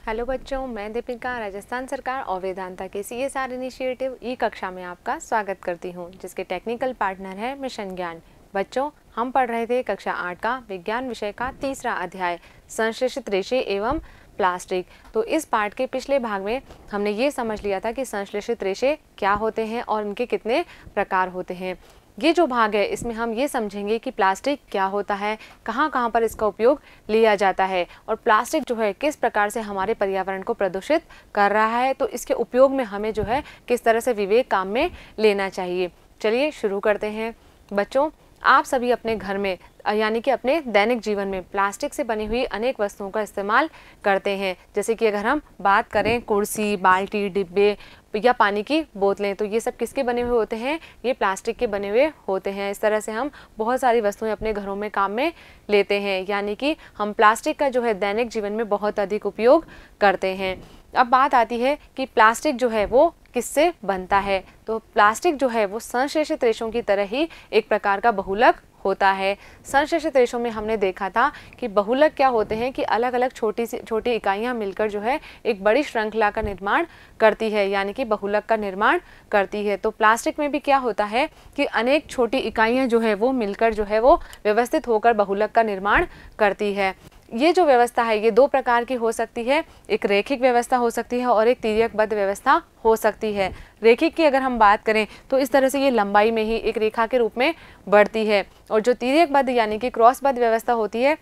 Hello बच्चों, मैं दीपिका राजस्थान सरकार और वेदांता के CSR इनिशिएटिव ई कक्षा में आपका स्वागत करती हूं, जिसके टेक्निकल पार्टनर है मिशन ज्ञान। बच्चों, हम पढ़ रहे थे कक्षा 8 का विज्ञान विषय का तीसरा अध्याय संश्लेषित रेशे एवं प्लास्टिक। तो इस पाठ के पिछले भाग में हमने ये समझ लिया था कि संश्लेषित रेशे क्या होते हैं और इनके कितने प्रकार होते हैं। ये जो भाग है इसमें हम ये समझेंगे कि प्लास्टिक क्या होता है, कहाँ कहाँ पर इसका उपयोग लिया जाता है और प्लास्टिक जो है किस प्रकार से हमारे पर्यावरण को प्रदूषित कर रहा है, तो इसके उपयोग में हमें जो है किस तरह से विवेक काम में लेना चाहिए। चलिए शुरू करते हैं। बच्चों, आप सभी अपने घर में यानी कि अपने दैनिक जीवन में प्लास्टिक से बनी हुई अनेक वस्तुओं का इस्तेमाल करते हैं। जैसे कि अगर हम बात करें कुर्सी, बाल्टी, डिब्बे या पानी की बोतलें, तो ये सब किसके बने हुए होते हैं? ये प्लास्टिक के बने हुए होते हैं। इस तरह से हम बहुत सारी वस्तुएं अपने घरों में काम में लेते हैं, यानी कि हम प्लास्टिक का जो है दैनिक जीवन में बहुत अधिक उपयोग करते हैं। अब बात आती है कि प्लास्टिक जो है वो किससे बनता है। तो प्लास्टिक जो है वो संश्लेषित रेशों की तरह ही एक प्रकार का बहुलक होता है। संश्लेषित रेशों में हमने देखा था कि बहुलक क्या होते हैं कि अलग अलग छोटी इकाइयां मिलकर जो है एक बड़ी श्रृंखला का निर्माण करती है, यानी कि बहुलक का निर्माण करती है। तो प्लास्टिक में भी क्या होता है कि अनेक छोटी इकाइयां जो है वो मिलकर जो है वो व्यवस्थित होकर बहुलक का निर्माण करती है। ये जो व्यवस्था है ये दो प्रकार की हो सकती है, एक रेखिक व्यवस्था हो सकती है और एक तिर्यकबद्ध व्यवस्था हो सकती है। रेखिक की अगर हम बात करें तो इस तरह से ये लंबाई में ही एक रेखा के रूप में बढ़ती है, और जो तिर्यकबद्ध यानी कि क्रॉसबद्ध व्यवस्था होती है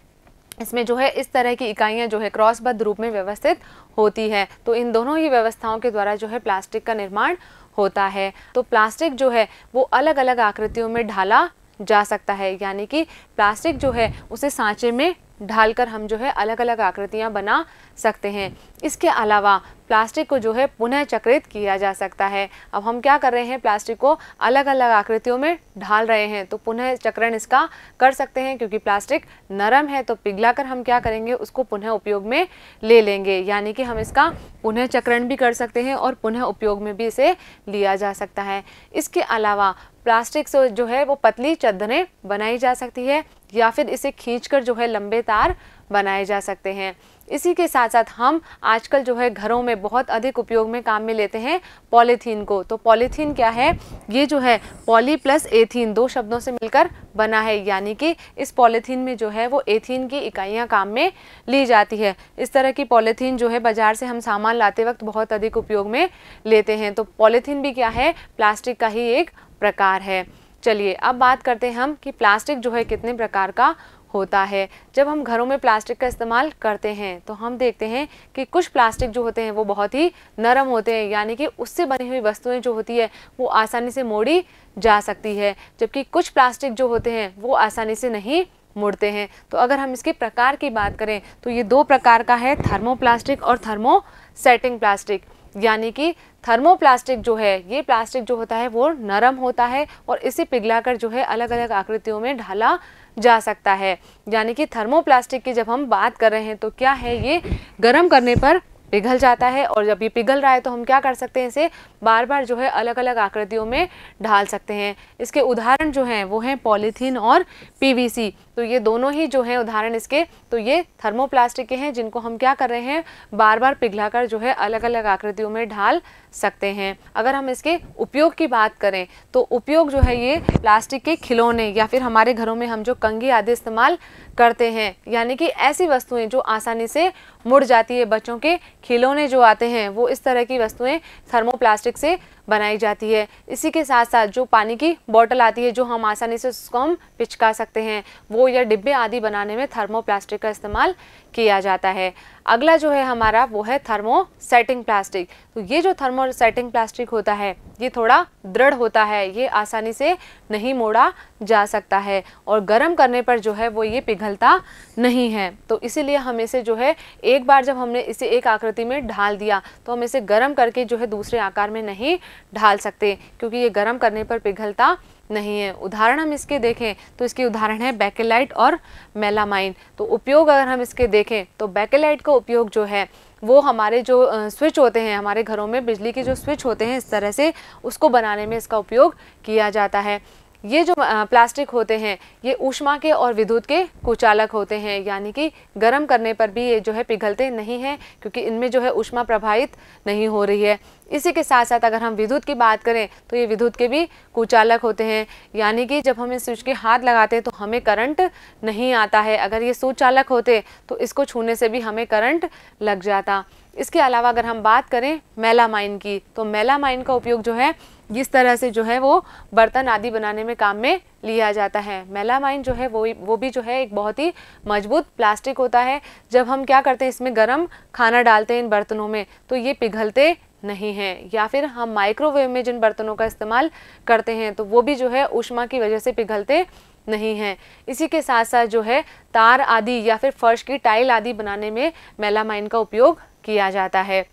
इसमें जो है इस तरह की इकाइयां जो है क्रॉसबद्ध रूप में व्यवस्थित होती है। तो इन दोनों ही व्यवस्थाओं के द्वारा जो है प्लास्टिक का निर्माण होता है। तो प्लास्टिक जो है वो अलग अलग आकृतियों में ढाला जा सकता है, यानी कि प्लास्टिक जो है उसे सांचे में ढालकर हम जो है अलग अलग आकृतियां बना सकते हैं। इसके अलावा प्लास्टिक को जो है पुनः चक्रित किया जा सकता है। अब हम क्या कर रहे हैं, प्लास्टिक को अलग अलग आकृतियों में ढाल रहे हैं, तो पुनः चक्रण इसका कर सकते हैं। क्योंकि प्लास्टिक नरम है तो पिघलाकर हम क्या करेंगे, उसको पुनः उपयोग में ले लेंगे, यानी कि हम इसका पुनः चक्रण भी कर सकते हैं और पुनः उपयोग में भी इसे लिया जा सकता है। इसके अलावा प्लास्टिक से जो है वो पतली चद्दरें बनाई जा सकती है, या फिर इसे खींचकर जो है लंबे तार बनाए जा सकते हैं। इसी के साथ साथ हम आजकल जो है घरों में बहुत अधिक उपयोग में काम में लेते हैं पॉलीथीन को। तो पॉलीथीन क्या है, ये जो है पॉली प्लस एथीन दो शब्दों से मिलकर बना है, यानी कि इस पॉलीथीन में जो है वो एथीन की इकाइयां काम में ली जाती है। इस तरह की पॉलीथीन जो है बाजार से हम सामान लाते वक्त बहुत अधिक उपयोग में लेते हैं। तो पॉलीथीन भी क्या है, प्लास्टिक का ही एक प्रकार है। चलिए अब बात करते हैं हम कि प्लास्टिक जो है कितने प्रकार का होता है। जब हम घरों में प्लास्टिक का इस्तेमाल करते हैं तो हम देखते हैं कि कुछ प्लास्टिक जो होते हैं वो बहुत ही नरम होते हैं, यानी कि उससे बनी हुई वस्तुएं जो होती है वो आसानी से मोड़ी जा सकती है, जबकि कुछ प्लास्टिक जो होते हैं वो आसानी से नहीं मुड़ते हैं। तो अगर हम इसके प्रकार की बात करें तो ये दो प्रकार का है, थर्मोप्लास्टिक और थर्मोसेटिंग प्लास्टिक। यानी कि थर्मोप्लास्टिक जो है ये प्लास्टिक जो होता है वो नरम होता है और इसे पिघलाकर जो है अलग अलग आकृतियों में ढाला जा सकता है। यानी कि थर्मोप्लास्टिक की जब हम बात कर रहे हैं तो क्या है, ये गर्म करने पर पिघल जाता है, और जब ये पिघल रहा है तो हम क्या कर सकते हैं, इसे बार बार जो है अलग अलग आकृतियों में ढाल सकते हैं। इसके उदाहरण जो हैं वो हैं पॉलीथीन और PVC। तो ये दोनों ही जो हैं उदाहरण इसके, तो ये थर्मोप्लास्टिक के हैं जिनको हम क्या कर रहे हैं, बार बार पिघलाकर जो है अलग अलग आकृतियों में ढाल सकते हैं। अगर हम इसके उपयोग की बात करें तो उपयोग जो है ये प्लास्टिक के खिलौने या फिर हमारे घरों में हम जो कंघी आदि इस्तेमाल करते हैं, यानी कि ऐसी वस्तुएं जो आसानी से मुड़ जाती है। बच्चों के खिलौने जो आते हैं वो इस तरह की वस्तुएं थर्मोप्लास्टिक से बनाई जाती है। इसी के साथ साथ जो पानी की बोतल आती है जो हम आसानी से उसको हम पिचका सकते हैं, वो या डिब्बे आदि बनाने में थर्मोप्लास्टिक का इस्तेमाल किया जाता है। अगला जो है हमारा वो है थर्मोसेटिंग प्लास्टिक। तो ये जो थर्मोसेटिंग प्लास्टिक होता है ये थोड़ा दृढ़ होता है, ये आसानी से नहीं मोड़ा जा सकता है और गर्म करने पर जो है वो ये पिघलता नहीं है। तो इसीलिए हम इसे जो है एक बार जब हमने इसे एक आकृति में ढाल दिया तो हम इसे गर्म करके जो है दूसरे आकार में नहीं ढाल सकते, क्योंकि ये गर्म करने पर पिघलता नहीं है। उदाहरण हम इसके देखें तो इसके उदाहरण है बेकेलाइट और मेलामाइन। तो उपयोग अगर हम इसके देखें तो बेकेलाइट का उपयोग जो है वो हमारे जो स्विच होते हैं, हमारे घरों में बिजली के जो स्विच होते हैं इस तरह से, उसको बनाने में इसका उपयोग किया जाता है। ये जो प्लास्टिक होते हैं ये ऊष्मा के और विद्युत के कुचालक होते हैं, यानी कि गर्म करने पर भी ये जो है पिघलते नहीं हैं, क्योंकि इनमें जो है ऊष्मा प्रभावित नहीं हो रही है। इसी के साथ साथ अगर हम विद्युत की बात करें तो ये विद्युत के भी कुचालक होते हैं, यानी कि जब हम इस स्विच के हाथ लगाते हैं तो हमें करंट नहीं आता है। अगर ये सुचालक होते तो इसको छूने से भी हमें करंट लग जाता। इसके अलावा अगर हम बात करें मेलामाइन की, तो मेलामाइन का उपयोग जो है इस तरह से जो है वो बर्तन आदि बनाने में काम में लिया जाता है। मेलामाइन जो है वो भी जो है एक बहुत ही मजबूत प्लास्टिक होता है। जब हम क्या करते हैं, इसमें गर्म खाना डालते हैं इन बर्तनों में, तो ये पिघलते नहीं हैं। या फिर हम माइक्रोवेव में जिन बर्तनों का इस्तेमाल करते हैं तो वो भी जो है ऊष्मा की वजह से पिघलते नहीं हैं। इसी के साथ साथ जो है तार आदि या फिर फर्श की टाइल आदि बनाने में मेलामाइन का उपयोग किया जाता है।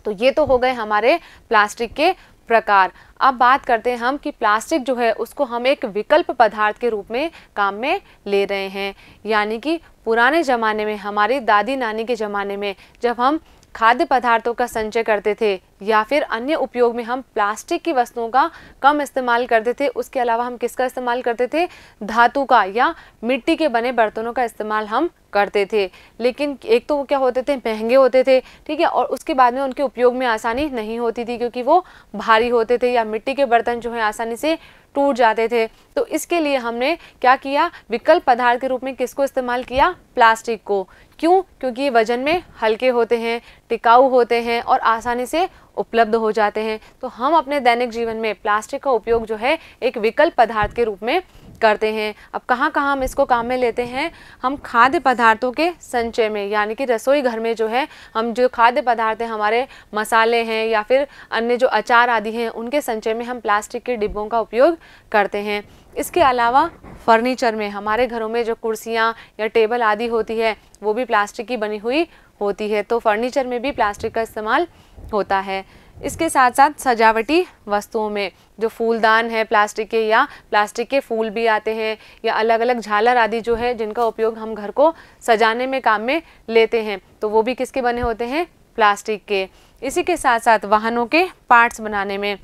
तो ये तो हो गए हमारे प्लास्टिक के प्रकार। अब बात करते हैं हम कि प्लास्टिक जो है उसको हम एक विकल्प पदार्थ के रूप में काम में ले रहे हैं। यानी कि पुराने ज़माने में, हमारी दादी नानी के ज़माने में, जब हम खाद्य पदार्थों का संचय करते थे या फिर अन्य उपयोग में हम प्लास्टिक की वस्तुओं का कम इस्तेमाल करते थे, उसके अलावा हम किसका इस्तेमाल करते थे, धातु का या मिट्टी के बने बर्तनों का इस्तेमाल हम करते थे। लेकिन एक तो वो क्या होते थे, महंगे होते थे, ठीक है, और उसके बाद में उनके उपयोग में आसानी नहीं होती थी क्योंकि वो भारी होते थे या मिट्टी के बर्तन जो है आसानी से टूट जाते थे। तो इसके लिए हमने क्या किया, विकल्प पदार्थ के रूप में किसको इस्तेमाल किया, प्लास्टिक को। क्यों? क्योंकि ये वजन में हल्के होते हैं, टिकाऊ होते हैं और आसानी से उपलब्ध हो जाते हैं। तो हम अपने दैनिक जीवन में प्लास्टिक का उपयोग जो है एक विकल्प पदार्थ के रूप में करते हैं। अब कहाँ कहाँ हम इसको काम में लेते हैं, हम खाद्य पदार्थों के संचय में, यानी कि रसोई घर में जो है हम जो खाद्य पदार्थ हैं, हमारे मसाले हैं या फिर अन्य जो अचार आदि हैं, उनके संचय में हम प्लास्टिक के डिब्बों का उपयोग करते हैं। इसके अलावा फर्नीचर में, हमारे घरों में जो कुर्सियाँ या टेबल आदि होती है वो भी प्लास्टिक की बनी हुई होती है, तो फर्नीचर में भी प्लास्टिक का इस्तेमाल होता है। इसके साथ साथ सजावटी वस्तुओं में जो फूलदान है प्लास्टिक के, या प्लास्टिक के फूल भी आते हैं, या अलग अलग झालर आदि जो है जिनका उपयोग हम घर को सजाने में काम में लेते हैं, तो वो भी किसके बने होते हैं, प्लास्टिक के। इसी के साथ साथ वाहनों के पार्ट्स बनाने में,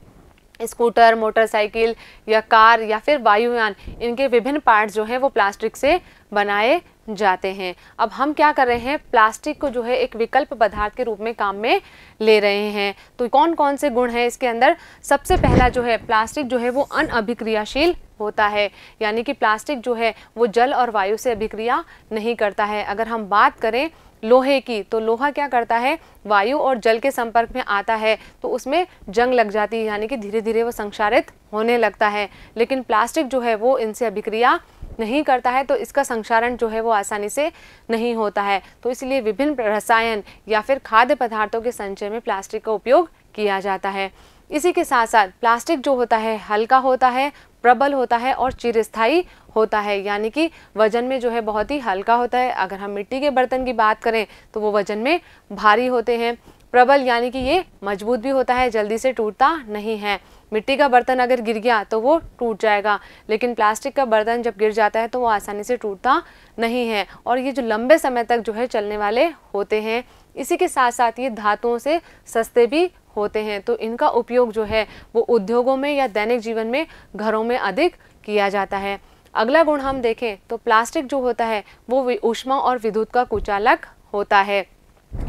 स्कूटर, मोटरसाइकिल या कार या फिर वायुयान, इनके विभिन्न पार्ट्स जो हैं वो प्लास्टिक से बनाए जाते हैं। अब हम क्या कर रहे हैं, प्लास्टिक को जो है एक विकल्प पदार्थ के रूप में काम में ले रहे हैं। तो कौन कौन से गुण हैं इसके अंदर, सबसे पहला जो है प्लास्टिक जो है वो अनअभिक्रियाशील होता है, यानी कि प्लास्टिक जो है वो जल और वायु से अभिक्रिया नहीं करता है। अगर हम बात करें लोहे की, तो लोहा क्या करता है, वायु और जल के संपर्क में आता है तो उसमें जंग लग जाती है, यानी कि धीरे धीरे वो संक्षारित होने लगता है। लेकिन प्लास्टिक जो है वो इनसे अभिक्रिया नहीं करता है, तो इसका संक्षारण जो है वो आसानी से नहीं होता है। तो इसलिए विभिन्न रसायन या फिर खाद्य पदार्थों के संचय में प्लास्टिक का उपयोग किया जाता है। इसी के साथ साथ प्लास्टिक जो होता है हल्का होता है, प्रबल होता है और चिरस्थायी होता है, यानी कि वजन में जो है बहुत ही हल्का होता है। अगर हम मिट्टी के बर्तन की बात करें तो वो वजन में भारी होते हैं। प्रबल यानी कि ये मजबूत भी होता है, जल्दी से टूटता नहीं है। मिट्टी का बर्तन अगर गिर गया तो वो टूट जाएगा, लेकिन प्लास्टिक का बर्तन जब गिर जाता है तो वो आसानी से टूटता नहीं है, और ये जो लंबे समय तक जो है चलने वाले होते हैं। इसी के साथ साथ ये धातुओं से सस्ते भी होते हैं, तो इनका उपयोग जो है वो उद्योगों में या दैनिक जीवन में घरों में अधिक किया जाता है। अगला गुण हम देखें तो प्लास्टिक जो होता है वो ऊष्मा और विद्युत का कुचालक होता है,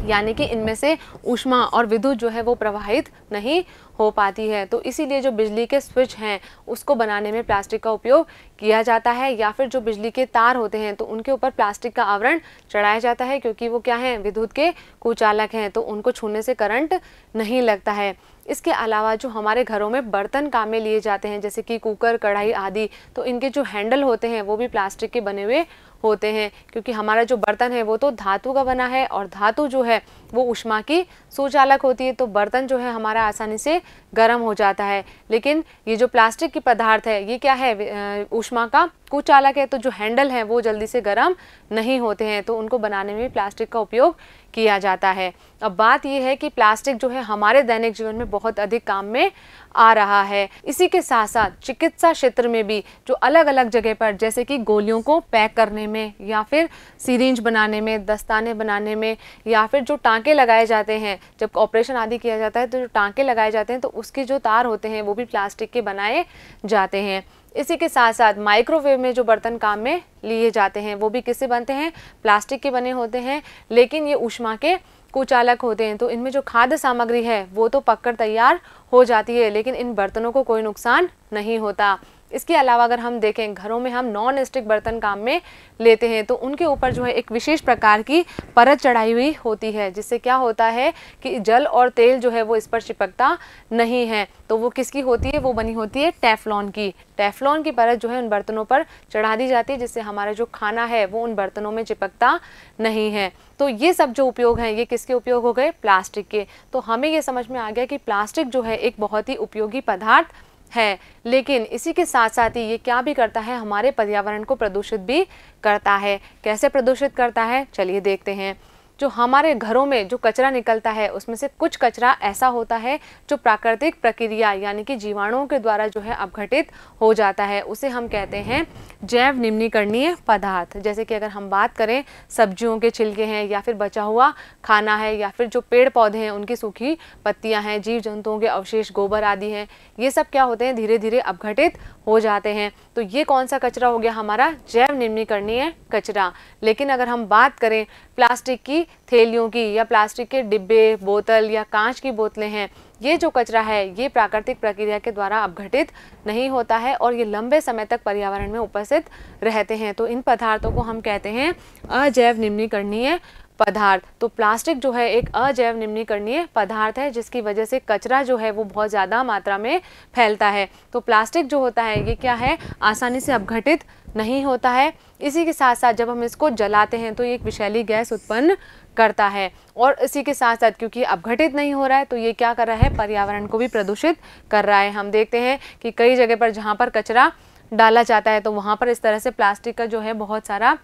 यानी कि इनमें से ऊष्मा और विद्युत जो है वो प्रवाहित नहीं हो पाती है। तो इसीलिए जो बिजली के स्विच हैं उसको बनाने में प्लास्टिक का उपयोग किया जाता है, या फिर जो बिजली के तार होते हैं तो उनके ऊपर प्लास्टिक का आवरण चढ़ाया जाता है, क्योंकि वो क्या हैं, विद्युत के कुचालक हैं, तो उनको छूने से करंट नहीं लगता है। इसके अलावा जो हमारे घरों में बर्तन काम में लिए जाते हैं जैसे कि कुकर, कढ़ाई आदि, तो इनके जो हैंडल होते हैं वो भी प्लास्टिक के बने हुए होते हैं, क्योंकि हमारा जो बर्तन है वो तो धातु का बना है, और धातु जो है वो ऊष्मा की सुचालक होती है, तो बर्तन जो है हमारा आसानी से गर्म हो जाता है। लेकिन ये जो प्लास्टिक की पदार्थ है ये क्या है, ऊष्मा का कुचालक है, तो जो हैंडल है वो जल्दी से गर्म नहीं होते हैं, तो उनको बनाने में प्लास्टिक का उपयोग किया जाता है। अब बात यह है कि प्लास्टिक जो है हमारे दैनिक जीवन में बहुत अधिक काम में आ रहा है। इसी के साथ साथ चिकित्सा क्षेत्र में भी जो अलग अलग जगह पर, जैसे कि गोलियों को पैक करने में या फिर सिरिंज बनाने में, दस्ताने बनाने में, या फिर जो टाँके लगाए जाते हैं जब ऑपरेशन आदि किया जाता है तो जो टाँके लगाए जाते हैं तो उसके जो तार होते हैं वो भी प्लास्टिक के बनाए जाते हैं। इसी के साथ साथ माइक्रोवेव में जो बर्तन काम में लिए जाते हैं वो भी किससे बनते हैं, प्लास्टिक के बने होते हैं, लेकिन ये ऊष्मा के कुचालक होते हैं। तो इनमें जो खाद्य सामग्री है वो तो पककर तैयार हो जाती है, लेकिन इन बर्तनों को कोई नुकसान नहीं होता। इसके अलावा अगर हम देखें, घरों में हम नॉन स्टिक बर्तन काम में लेते हैं तो उनके ऊपर जो है एक विशेष प्रकार की परत चढ़ाई हुई होती है, जिससे क्या होता है कि जल और तेल जो है वो इस पर चिपकता नहीं है। तो वो किसकी होती है, वो बनी होती है टेफ्लॉन की। टेफ्लॉन की परत जो है उन बर्तनों पर चढ़ा दी जाती है, जिससे हमारा जो खाना है वो उन बर्तनों में चिपकता नहीं है। तो ये सब जो उपयोग हैं ये किसके उपयोग हो गए, प्लास्टिक के। तो हमें ये समझ में आ गया कि प्लास्टिक जो है एक बहुत ही उपयोगी पदार्थ है, लेकिन इसी के साथ साथ ही ये क्या भी करता है, हमारे पर्यावरण को प्रदूषित भी करता है। कैसे प्रदूषित करता है, चलिए देखते हैं। जो हमारे घरों में जो कचरा निकलता है उसमें से कुछ कचरा ऐसा होता है जो प्राकृतिक प्रक्रिया यानी कि जीवाणुओं के द्वारा जो है अपघटित हो जाता है, उसे हम कहते हैं जैव निम्नीकरणीय पदार्थ। जैसे कि अगर हम बात करें, सब्जियों के छिलके हैं या फिर बचा हुआ खाना है या फिर जो पेड़ पौधे हैं उनकी सूखी पत्तियां हैं, जीव जंतुओं के अवशेष, गोबर आदि हैं, ये सब क्या होते हैं, धीरे धीरे अपघटित हो जाते हैं। तो ये कौन सा कचरा हो गया, हमारा जैव निम्नीकरणीय कचरा। लेकिन अगर हम बात करें प्लास्टिक की थैलियों की या प्लास्टिक के डिब्बे, बोतल या कांच की बोतलें हैं, ये जो कचरा है ये प्राकृतिक प्रक्रिया के द्वारा अपघटित नहीं होता है और ये लंबे समय तक पर्यावरण में उपस्थित रहते हैं। तो इन पदार्थों को हम कहते हैं अजैव निम्नीकरणीय पदार्थ। तो प्लास्टिक जो है एक अजैव निम्नीकरणीय पदार्थ है, जिसकी वजह से कचरा जो है वो बहुत ज़्यादा मात्रा में फैलता है। तो प्लास्टिक जो होता है ये क्या है, आसानी से अपघटित नहीं होता है। इसी के साथ साथ जब हम इसको जलाते हैं तो ये एक विषैली गैस उत्पन्न करता है, और इसी के साथ साथ क्योंकि अपघटित नहीं हो रहा है तो ये क्या कर रहा है, पर्यावरण को भी प्रदूषित कर रहा है। हम देखते हैं कि कई जगह पर जहाँ पर कचरा डाला जाता है तो वहाँ पर इस तरह से प्लास्टिक का जो है बहुत सारा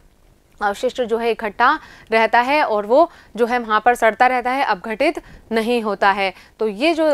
अवशिष्ट जो है इकट्ठा रहता है और वो जो है वहाँ पर सड़ता रहता है, अपघटित नहीं होता है। तो ये जो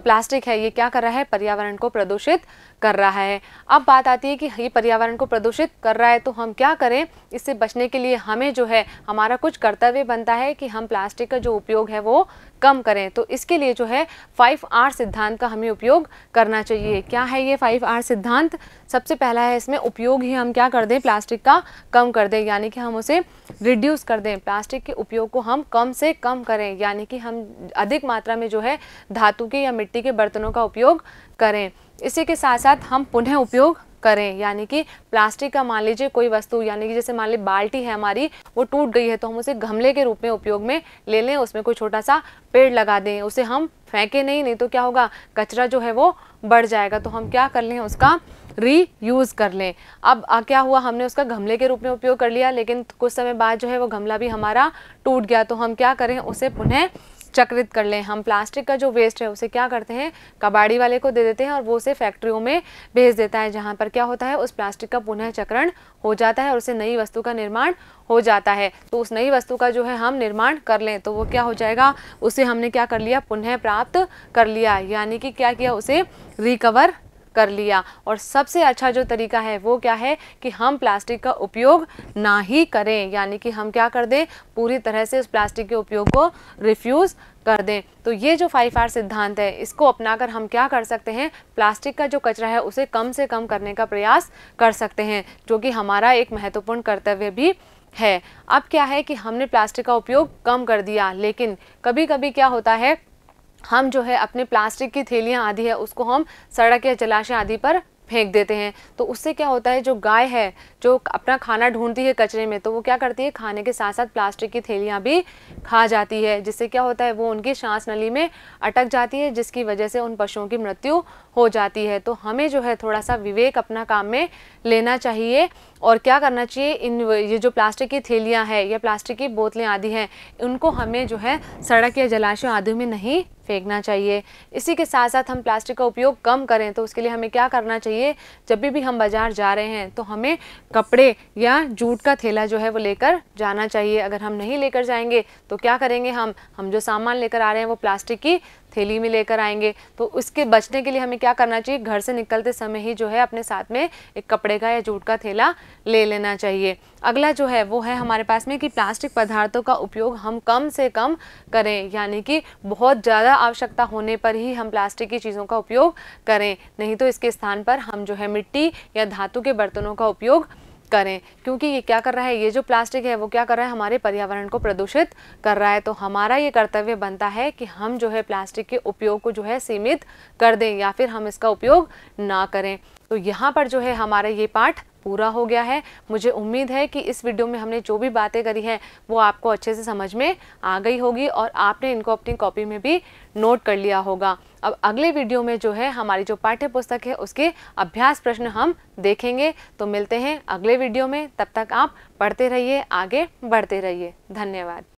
प्लास्टिक है ये क्या कर रहा है, पर्यावरण को प्रदूषित कर रहा है। अब बात आती है कि ये पर्यावरण को प्रदूषित कर रहा है तो हम क्या करें, इससे बचने के लिए हमें जो है हमारा कुछ कर्तव्य बनता है कि हम प्लास्टिक का जो उपयोग है वो कम करें। तो इसके लिए जो है 5R सिद्धांत का हमें उपयोग करना चाहिए। क्या है ये 5R सिद्धांत? सबसे पहला है इसमें उपयोग ही हम क्या कर दें, प्लास्टिक का कम कर दें, यानी कि हम उसे रिड्यूस कर दें। प्लास्टिक के उपयोग को हम कम से कम करें, यानी कि हम अधिक मात्रा में जो है धातु के या मिट्टी के बर्तनों का उपयोग करें। इसी के साथ साथ हम पुनः उपयोग करें, यानी कि प्लास्टिक का मान लीजिए कोई वस्तु, यानी कि जैसे मान लीजिए बाल्टी है हमारी, वो टूट गई है तो हम उसे गमले के रूप में उपयोग में ले लें, उसमें कोई छोटा सा पेड़ लगा दें, उसे हम फेंके नहीं तो क्या होगा, कचरा जो है वो बढ़ जाएगा। तो हम क्या कर लें, उसका रीयूज़ कर लें। अब क्या हुआ, हमने उसका गमले के रूप में उपयोग कर लिया, लेकिन कुछ समय बाद जो है वो गमला भी हमारा टूट गया, तो हम क्या करें, उसे पुनः चक्रित कर लें। हम प्लास्टिक का जो वेस्ट है उसे क्या करते हैं, कबाड़ी वाले को दे देते हैं और वो उसे फैक्ट्रियों में भेज देता है, जहाँ पर क्या होता है, उस प्लास्टिक का पुनः चक्रण हो जाता है और उससे नई वस्तु का निर्माण हो जाता है। तो उस नई वस्तु का जो है हम निर्माण कर लें तो वो क्या हो जाएगा, उसे हमने क्या कर लिया, पुनः प्राप्त कर लिया, यानी कि क्या किया, उसे रिकवर कर लिया। और सबसे अच्छा जो तरीका है वो क्या है कि हम प्लास्टिक का उपयोग ना ही करें, यानी कि हम क्या कर दें, पूरी तरह से उस प्लास्टिक के उपयोग को रिफ्यूज़ कर दें। तो ये जो 5R सिद्धांत है इसको अपनाकर हम क्या कर सकते हैं, प्लास्टिक का जो कचरा है उसे कम से कम करने का प्रयास कर सकते हैं, जो कि हमारा एक महत्वपूर्ण कर्तव्य भी है। अब क्या है कि हमने प्लास्टिक का उपयोग कम कर दिया, लेकिन कभी कभी क्या होता है, हम जो है अपने प्लास्टिक की थैलियाँ आदि है उसको हम सड़क या जलाशय आदि पर फेंक देते हैं। तो उससे क्या होता है, जो गाय है जो अपना खाना ढूंढती है कचरे में, तो वो क्या करती है, खाने के साथ साथ प्लास्टिक की थैलियाँ भी खा जाती है, जिससे क्या होता है, वो उनकी सांस नली में अटक जाती है, जिसकी वजह से उन पशुओं की मृत्यु हो जाती है। तो हमें जो है थोड़ा सा विवेक अपना काम में लेना चाहिए और क्या करना चाहिए, ये जो प्लास्टिक की थैलियाँ हैं या प्लास्टिक की बोतलें आदि हैं उनको हमें जो है सड़क या जलाशय आदि में नहीं फेंकना चाहिए। इसी के साथ साथ हम प्लास्टिक का उपयोग कम करें तो उसके लिए हमें क्या करना चाहिए, जब भी हम बाज़ार जा रहे हैं तो हमें कपड़े या जूट का थैला जो है वो लेकर जाना चाहिए। अगर हम नहीं लेकर जाएंगे तो क्या करेंगे, हम जो सामान लेकर आ रहे हैं वो प्लास्टिक की थैली में लेकर आएंगे। तो उसके बचने के लिए हमें क्या करना चाहिए, घर से निकलते समय ही जो है अपने साथ में एक कपड़े का या जूट का थैला ले लेना चाहिए। अगला जो है वो है हमारे पास में कि प्लास्टिक पदार्थों का उपयोग हम कम से कम करें, यानी कि बहुत ज़्यादा आवश्यकता होने पर ही हम प्लास्टिक की चीज़ों का उपयोग करें, नहीं तो इसके स्थान पर हम जो है मिट्टी या धातु के बर्तनों का उपयोग करें। क्योंकि ये क्या कर रहा है, ये जो प्लास्टिक है वो क्या कर रहा है, हमारे पर्यावरण को प्रदूषित कर रहा है। तो हमारा ये कर्तव्य बनता है कि हम जो है प्लास्टिक के उपयोग को जो है सीमित कर दें या फिर हम इसका उपयोग ना करें। तो यहाँ पर जो है हमारा ये पाठ पूरा हो गया है। मुझे उम्मीद है कि इस वीडियो में हमने जो भी बातें करी हैं वो आपको अच्छे से समझ में आ गई होगी और आपने इनको अपनी कॉपी में भी नोट कर लिया होगा। अब अगले वीडियो में जो है हमारी जो पाठ्य पुस्तक है उसके अभ्यास प्रश्न हम देखेंगे। तो मिलते हैं अगले वीडियो में, तब तक आप पढ़ते रहिए, आगे बढ़ते रहिए। धन्यवाद।